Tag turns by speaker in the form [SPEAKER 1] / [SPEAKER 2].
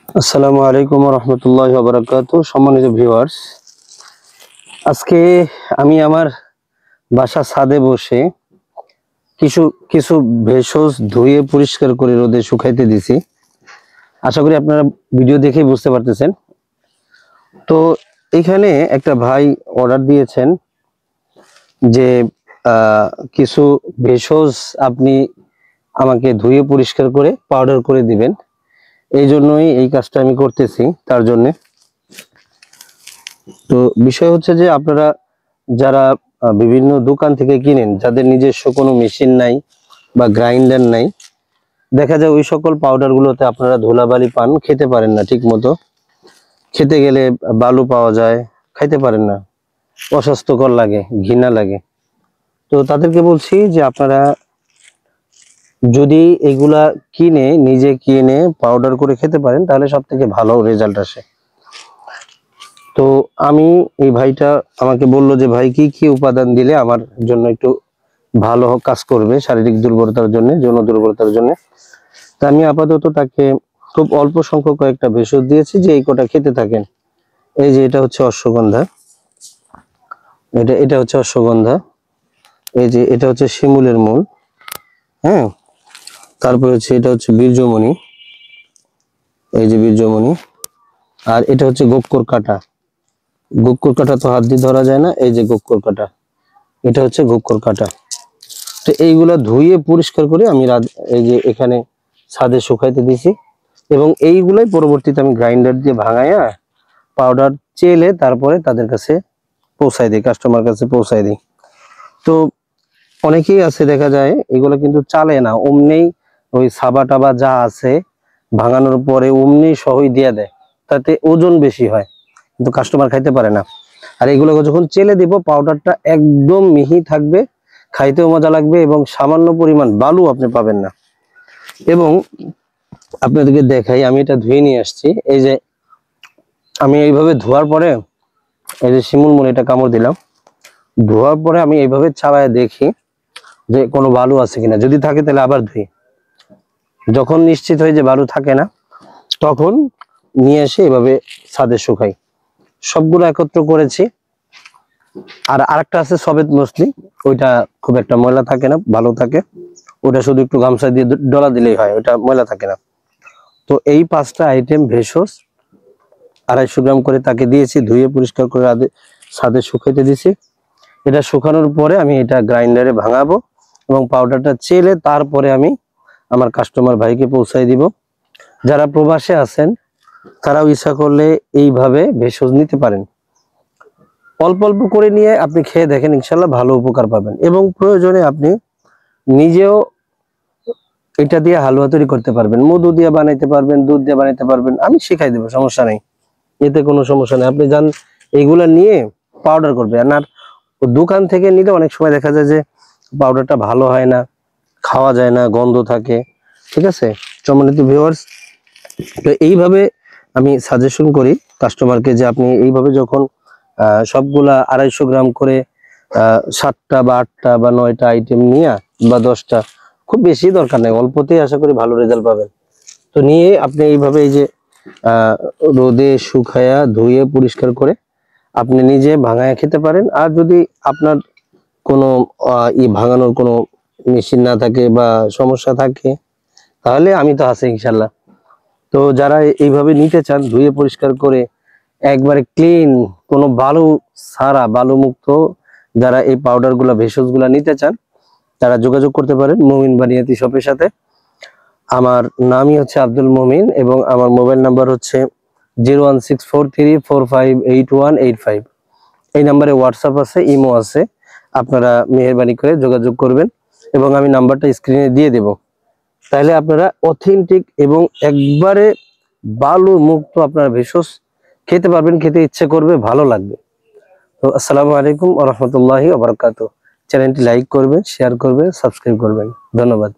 [SPEAKER 1] আসসালামু আলাইকুম ওয়া রাহমাতুল্লাহি ওয়া বারাকাতুহু। সম্মানিত ভিউয়ার্স, আজকে আমি আমার বাসার ছাদে বসে কিছু কিছু ভেষজ ধুয়ে পরিষ্কার করে রোদে শুকাইতে দিছি। আশা করি আপনারা ভিডিও দেখেই বুঝতে পারতেছেন। তো এখানে একটা ভাই অর্ডার দিয়েছেন যে কিছু ভেষজ আপনি আমাকে ধুয়ে পরিষ্কার করে পাউডার করে দিবেন। এই জন্যই এই কাজটা আমি করতেছি তার জন্য। তো বিষয় হচ্ছে যে আপনারা যারা বিভিন্ন দোকান থেকে কিনেন, যাদের নিজস্ব কোনো মেশিন নাই বা গ্রাইন্ডার নাই, দেখা যায় ওই সকল পাউডার গুলোতে আপনারা ধুলাবালি পান, খেতে পারেন না ঠিক মতো। খেতে গেলে বালু পাওয়া যায়, খাইতে পারেন না, অস্বাস্থ্যকর লাগে, ঘৃণা লাগে। তো তাদেরকে বলছি যে আপনারা যদি এগুলা নিজে কিনে পাউডার করে খেতে পারেন তাহলে সব থেকে ভালো রেজাল্ট আসে। তো আমি এই ভাইটা আমাকে বলল যে ভাই কি কি উপাদান দিলে আমার জন্য একটু ভালো কাজ করবে শারীরিক দুর্বলতার জন্য, যৌন দুর্বলতার জন্য। তা আমি আপাতত তাকে খুব অল্প সংখ্যক কয়েকটা ভেষজ দিয়েছি যে এই কটা খেতে থাকেন। এই যে এটা হচ্ছে অশ্বগন্ধা, এটা হচ্ছে অশ্বগন্ধা, এই যে এটা হচ্ছে শিমুলের মূল, হ্যাঁ। তারপর হচ্ছে এটা হচ্ছে বীর্যমণি, এই যে বীর্যমণি। আর এটা হচ্ছে গোক্কর কাটা। গোক্কর কাটা তো হাত দিয়ে ধরা যায় না, এই যে গোক্কর কাটা, এটা হচ্ছে গোক্কর কাটা। তো এইগুলা ধুয়ে পরিষ্কার করে আমি এই যে এখানে ছাদে শুকাইতে দিছি, এবং এইগুলাই পরবর্তীতে আমি গ্রাইন্ডার দিয়ে ভাঙায়া পাউডার চেলে তারপরে তাদের কাছে পৌঁছাই দিই, কাস্টমার কাছে পৌঁছাই দিই। তো অনেকেই আছে দেখা যায় এগুলো কিন্তু চালে না, অমনেই ওই সাবা টাবা যা আছে ভাঙানোর পরে অমনি সহই দিয়ে দেয়, তাতে ওজন বেশি হয় কিন্তু কাস্টমার খাইতে পারে না। আর এগুলোকে যখন চেলে দিব পাউডারটা একদম মিহি থাকবে, খাইতেও মজা লাগবে এবং সামান্য পরিমাণ বালু আপনি পাবেন না। এবং আপনাদেরকে দেখাই, আমি এটা ধুয়ে নিয়ে আসছি। এই যে আমি এইভাবে ধোয়ার পরে, এই যে শিমুল মূল এটা কামড় দিলাম, ধোয়ার পরে আমি এইভাবে চালায় দেখি যে কোনো বালু আছে কিনা, যদি থাকে তাহলে আবার ধুই। যখন নিশ্চিত হয় যে বালু থাকে না তখন নিয়ে এসে এভাবে ছাদে শুকাই। সবগুলো একত্র করেছি। আর আরেকটা আছে সবেত মসলি, ওইটা খুব একটা ময়লা থাকে না, ভালো থাকে। ওটা শুধু একটু গামছা দিয়ে ডলা দিলেই হয়, ওটা ময়লা থাকে না। তো এই 5টা আইটেম ভেষজ 250 গ্রাম করে তাকে দিয়েছি, ধুয়ে পরিষ্কার করে ছাদে শুকাইতে দিয়েছি। এটা শুকানোর পরে আমি এটা গ্রাইন্ডারে ভাঙাবো এবং পাউডারটা চেলে তারপরে আমি আমার কাস্টমার ভাইকে পৌঁছাই দিব। যারা প্রবাসে আছেন তারাও ইচ্ছা করলে এইভাবে ভেষজ নিতে পারেন। অল্প অল্প করে নিয়ে আপনি খেয়ে দেখেন, ইনশাল্লাহ ভালো উপকার পাবেন। এবং প্রয়োজনে আপনি নিজেও এটা দিয়ে হালুয়া তৈরি করতে পারবেন, মধু দিয়ে বানাইতে পারবেন, দুধ দিয়ে বানাইতে পারবেন, আমি শিখাই দেবো, সমস্যা নেই, এতে কোনো সমস্যা নেই। আপনি যান এইগুলা নিয়ে পাউডার করবেন। আর দোকান থেকে নিলে অনেক সময় দেখা যায় যে পাউডারটা ভালো হয় না, খাওয়া যায় না, গন্ধ থাকে। ঠিক আছে সম্মানিত ভিউয়ার্স, তো এইভাবে আমি সাজেশন করি কাস্টমারকে যে আপনি এইভাবে যখন সবগুলা 250 গ্রাম করে 7টা বা 8টা বা 9টা আইটেম নিয়ে বা 10টা, খুব বেশি দরকার নেই, অল্পতেই আশা করি ভালো রেজাল্ট পাবেন। তো নিয়ে আপনি এইভাবে এই যে রোদে শুকায়া ধুয়ে পরিষ্কার করে আপনি নিজে ভাঙায়া খেতে পারেন। আর যদি আপনার কোনো ভাঙানোর কোনো মেশিন না থাকে বা সমস্যা থাকে তাহলে আমি তো আছি ইনশাল্লাহ। তো যারা এইভাবে নিতে চান ধুয়ে পরিষ্কার করে একবারে ক্লিন, কোনো বালু ছাড়া, বালু মুক্ত, যারা এই পাউডার গুলা ভেষজ গুলা নিতে চান তারা যোগাযোগ করতে পারেন মুমিন বানিয়াতি শপের সাথে। আমার নামই হচ্ছে আব্দুল মুমিন এবং আমার মোবাইল নাম্বার হচ্ছে 01643458185। এই নাম্বারে হোয়াটসঅ্যাপ আছে, ইমো আছে, আপনারা মেহেরবানি করে যোগাযোগ করবেন এবং আমি নাম্বারটা স্ক্রিনে দিয়ে দেব। তাহলে আপনারা অথেন্টিক এবং একবারে বালু মুক্ত আপনারা ভেষজ খেতে পারবেন, খেতে ইচ্ছে করবে, ভালো লাগবে। তো আসসালামু আলাইকুম ওয়া রাহমাতুল্লাহি ওয়া বারাকাতুহু। চ্যানেলটি লাইক করবেন, শেয়ার করবেন, সাবস্ক্রাইব করবেন। ধন্যবাদ।